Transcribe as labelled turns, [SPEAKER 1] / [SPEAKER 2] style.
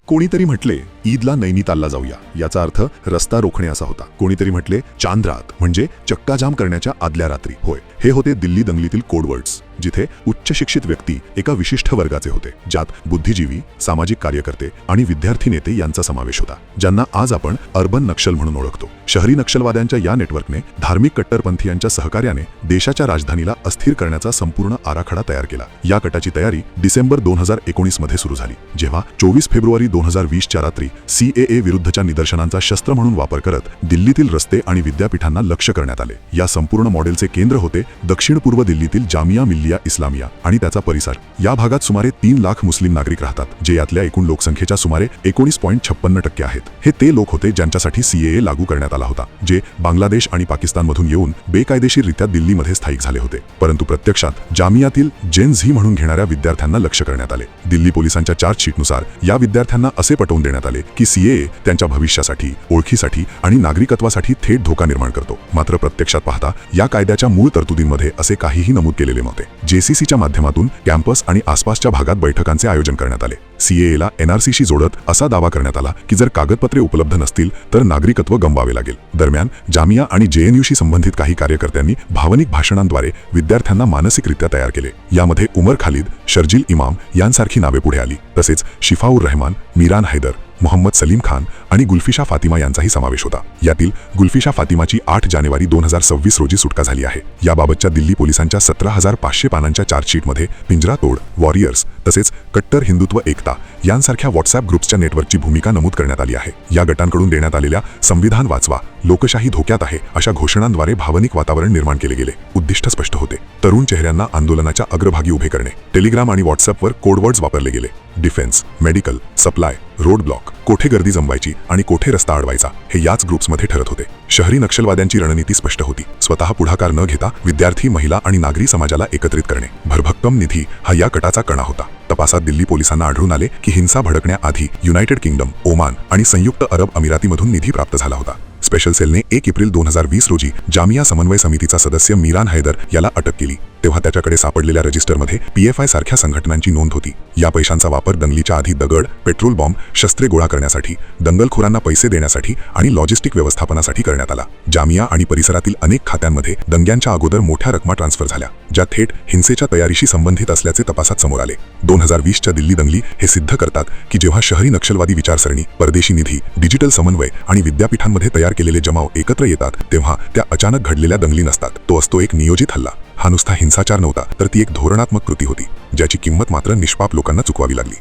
[SPEAKER 1] कोणीतरी म्हटले ईदला नैनितालला जाऊया, याचा अर्थ रस्ता रोखणे असा होता. कोणीतरी म्हटले चांद रात म्हणजे चक्काजाम करण्याच्या आदल्या रात्री. होय, हे होते दिल्ली दंगलीतील कोडवर्ड्स, जिथे उच्च शिक्षित व्यक्ती एका विशिष्ट वर्गाचे होते, ज्यात बुद्धिजीवी, सामाजिक कार्यकर्ते आणि विद्यार्थी नेते यांचा समावेश होता, ज्यांना आज आपण अर्बन नक्षल म्हणून ओळखतो. शहरी नक्षलवाद्यांच्या या नेटवर्कने धार्मिक कट्टरपंथीयांच्या सहकार्याने देशाच्या राजधानीला अस्थिर करण्याचा संपूर्ण आराखडा तयार केला. या गटाची तयारी डिसेंबर 2019 मध्ये सुरू झाली, जेव्हा 24 फेब्रुवारी 2020च्या रात्री CAA विरुद्धच्या निदर्शनांचा शस्त्र म्हणून वापर करत दिल्लीतील रस्ते आणि विद्यापीठांना लक्ष्य करण्यात आले. या संपूर्ण मॉडेलचे केंद्र होते दक्षिण पूर्व दिल्लीतील जामिया मिल्लिया इस्लामिया आणि त्याचा परिसर. या भागात सुमारे 3 लाख मुस्लिम नागरिक राहतात, जे यातल्या एकूण लोकसंख्येच्या सुमारे 19.56% आहेत. हे ते लोक होते ज्यांच्यासाठी CAA लागू करण्यात आला होता, जे बांगलादेश आणि पाकिस्तानमधून येऊन बेकायदेशीररित्या दिल्लीमध्ये स्थायिक झाले होते. परंतु प्रत्यक्षात जामियातील जेन झी म्हणून घेणाऱ्या विद्यार्थ्यांना लक्ष्य करण्यात आले. दिल्ली पोलिसांच्या चार्जशीटनुसार या विद्यार्थ्यांना असे पटवून देण्यात आले की CAA त्यांच्या भविष्यासाठी, ओळखीसाठी आणि नागरिकत्वासाठी थेट धोका निर्माण करतो. मात्र प्रत्यक्षात पाहता या कायद्याच्या मूळ तरतुदींमध्ये असे काहीही नमूद केलेले नव्हते. JCCच्या माध्यमातून कॅम्पस आणि आसपासच्या भागात बैठकांचे आयोजन करण्यात आले. CAAला NRCशी जोडत असा दावा करण्यात आला की जर कागदपत्रे उपलब्ध नसतील तर नागरिकत्व गमवावे लागेल. दरम्यान जामिया आणि JNUशी संबंधित काही कार्यकर्त्यांनी भावनिक भाषणांद्वारे विद्यार्थ्यांना मानसिकरित्या तयार केले. यामध्ये उमर खालिद, शर्जील इमाम यांसारखी नावे पुढे आली. तसेच शिफाऊर रहमान, मीरान हैदर, मोहम्मद सलीम खान आणि गुल्फिशा फातिमा यांचाही समावेश होता. यातील गुल्फिशा फातिमाची 8 जानेवारी 2026 रोजी सुटका झाली आहे. याबाबतच्या दिल्ली पोलिसांच्या 17,500 पानांच्या चार्जशीटमध्ये पिंजरा तोड, वॉरियर्स तसेच कट्टर हिंदुत्व एकता यांसारख्या व्हॉट्सअप ग्रुप्सच्या नेटवर्कची भूमिका नमूद करण्यात आली आहे. या गटांकडून देण्यात आलेल्या संविधान वाचवा, लोकशाही धोक्यात आहे अशा घोषणांद्वारे भावनिक वातावरण निर्माण केले गेले. उद्दिष्ट स्पष्ट होते: तरुण चेहऱ्यांना आंदोलनाच्या अग्रभागी उभे करणे. टेलिग्राम आणि व्हॉट्सअपवर कोडवर्ड्स वापरले गेले: defence, medical, supply, road block. कोठे गर्दी जमवायची आणि कोठे रस्ता अडवायचा हे याच ग्रुप्समध्ये ठरत होते. शहरी नक्षलवाद्यांची रणनीती स्पष्ट होती: स्वतः पुढाकार न घेता विद्यार्थी, महिला आणि नागरी समाजाला एकत्रित करणे. भरभक्कम निधी हा या गटाचा कणा होता. तपासात दिल्ली पोलिसांना आढळून आले की हिंसा भडकण्याआधी युनायटेड किंगडम, ओमान आणि संयुक्त अरब अमिरातीमधून निधी प्राप्त झाला होता. स्पेशल सेलने 1 एप्रिल 2020 रोजी जामिया समन्वय समितीचा सदस्य मीरान हैदर याला अटक केली. तेव्हा त्याच्याकडे सापडलेल्या रजिस्टरमध्ये PFI सारख्या संघटनांची नोंद होती. या पैशांचा वापर दंगलीच्या आधी दगड, पेट्रोल बॉम्ब, शस्त्रे गोळा करण्यासाठी, दंगलखोरांना पैसे देण्यासाठी आणि लॉजिस्टिक व्यवस्थापनासाठी करण्यात आला. जामिया आणि परिसरातील अनेक खात्यांमध्ये दंग्यांच्या अगोदर मोठ्या रकमा ट्रान्सफर झाल्या, ज्या थेट हिंसेच्या तयारीशी संबंधित असल्याचे तपासात समोर आले. 2020च्या दिल्ली दंगली हे सिद्ध करतात की जेव्हा शहरी नक्षलवादी विचारसरणी, परदेशी निधी, डिजिटल समन्वय आणि विद्यापीठांमध्ये तयार केलेले जमाव एकत्र येतात, तेव्हा त्या अचानक घडलेल्या दंगली नसतात. तो असतो एक नियोजित हल्ला. हा नुसता हिंसाचार नव्हता, तर ती एक धोरणात्मक कृती होती, ज्याची किंमत मात्र निष्पाप लोकांना चुकवावी लागली.